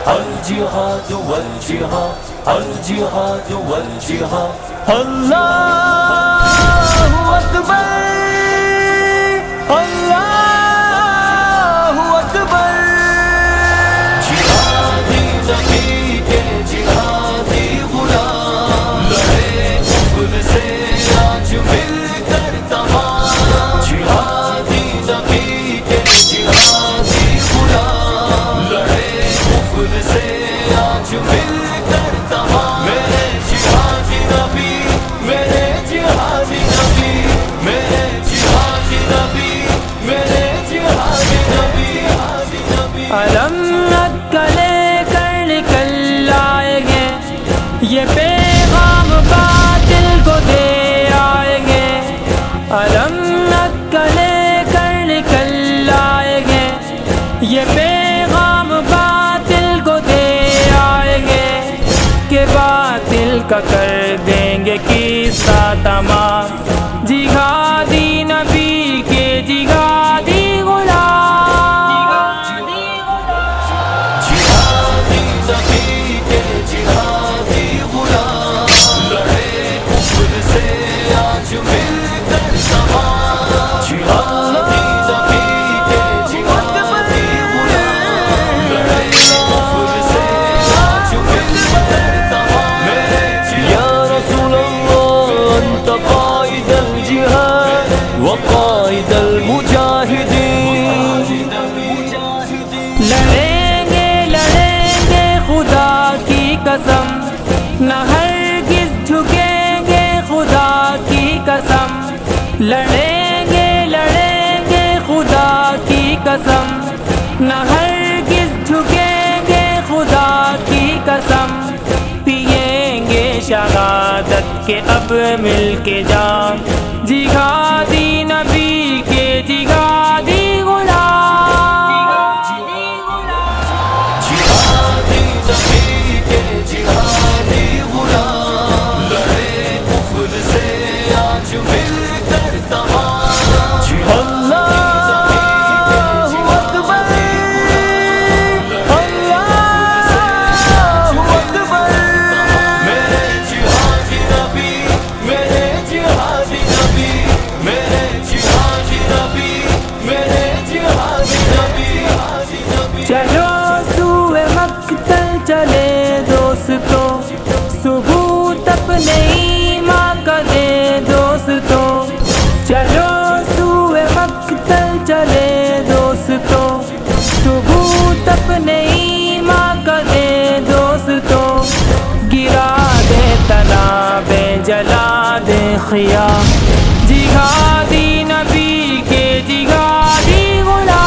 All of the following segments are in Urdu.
الجہاد والجہاد الجہاد والجہاد اللہ اکبر اللہ اکبر جہادی نبی کے جہادی غلام لڑے کفر سے آج مل کر تمام جہادی نبی کے جہادی غلام لڑے کفر سے آج مل کر تمام میرے جہادی نبی میرے جہادی نبی میرے جہادی نبی میرے جہادی نبی علم نکلے کر نکل آئیں گے یہ پیغام باطل کو دے آئیں گے علم نکلے کر نکل آئیں گے یہ پیغام باطل کو دے آئیں گے کہ باطل کا کر دیں گے قصہ تمام جہادی نبی کے جہادی وقائد المجاہدین لڑیں گے خدا کی قسم نہ ہرگز جھکیں گے خدا کی قسم لڑیں گے خدا کی قسم نہ ہرگز جھکیں گے خدا کی قسم پئیں گے شہادت کے اب مل کے جام جہادی نبی کے جہادی غلام جہادی نبی کے جہادی غلام لڑے کفر سے آج مل کر تمام اللہ اکبر اللہ اکبر میرے جہادی نبی میرے جہادی نبی میرے جہادی نبی میرے جہادی نبی چلو سوئے مقتل چلے دوستو ثبوت اپنے ایمان کا دے دوستو چلو سوئے مقتل چلے دوستو ثبوت اپنے ایمان کا دے دوستو گرا دے تنابیں جلا دے خیام جہادی نبی کے جہادی غلام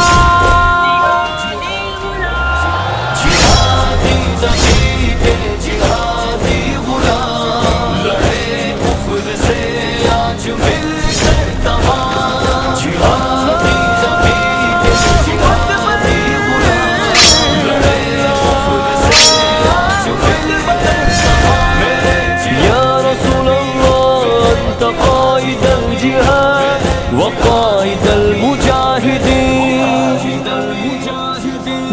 جہادی نبی کے جہادی غلام لڑے کفر سے آج مل کر تمام جہادی نبی کے جہادی غلام لڑے کفر سے آج مل کر تمام یا رسول اللہ انت قائد الجہاد وقائد المجاہدین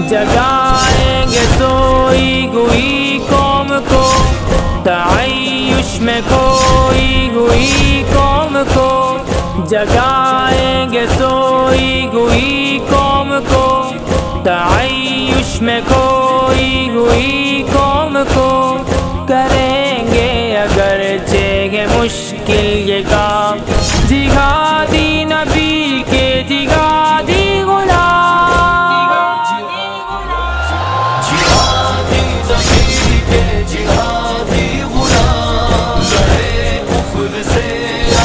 جگائیں گے سوئی ہوئی قوم کو تعیش میں کھوئی ہوئی قوم کو جگائیں گے سوئی ہوئی قوم کو تعیش میں کھوئی ہوئی قوم کو کریں گے اگرچہ مشکل یہ کام جہادی نبی کے جہادی غلام جہادی نبی کے جہادی غلام لڑے کفر سے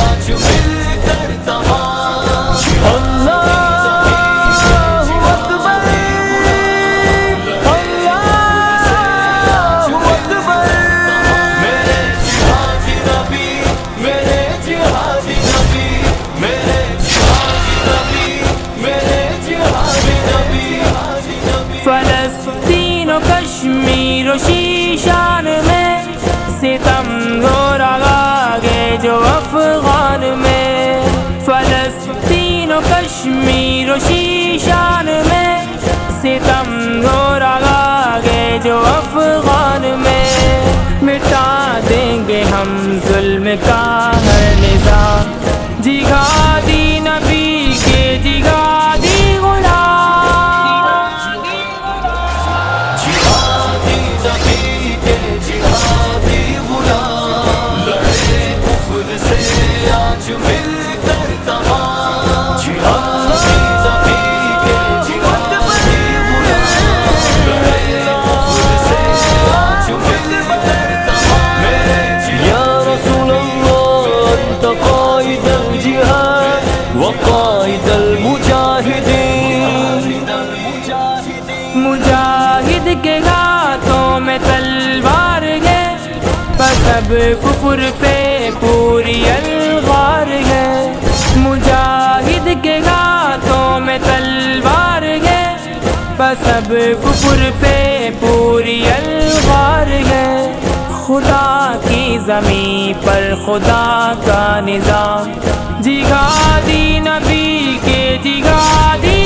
آج مل کر تمام اللہ اکبر اللہ اکبر میرے جہادی نبی میرے جہادی نبی میرے جہادی نبی میرے جہادی نبی فلسطین و کشمیر و شیشان میں ستم ہو رہا ہے جو افغان میں فلسطین و کشمیر و شیشان میں ستم ہو رہا ہے جو افغان میں، مٹا دیں گے ہم ظلم کا ہر نظام، جہادی نبی کے جہادی غلام، جہادی نبی کے جہادی غلام، لڑے کفر سے آج مل کر تمام، جہادی نبی کے جہادی غلام، لڑے کفر سے آج مل کر تمام، یا رسول اللہ انت قائد الجہاد وقائد المجاہدین، مجاہد کے ہاتھوں میں تلوار ہے، بس اب کفر پہ پوری الغار ہے، مجاہد کے ہاتھوں میں تلوار ہے، بس اب کفر پہ پوری الغار ہے، خدا کی زمین پر خدا کا نظام، جہادی نبی کے جہادی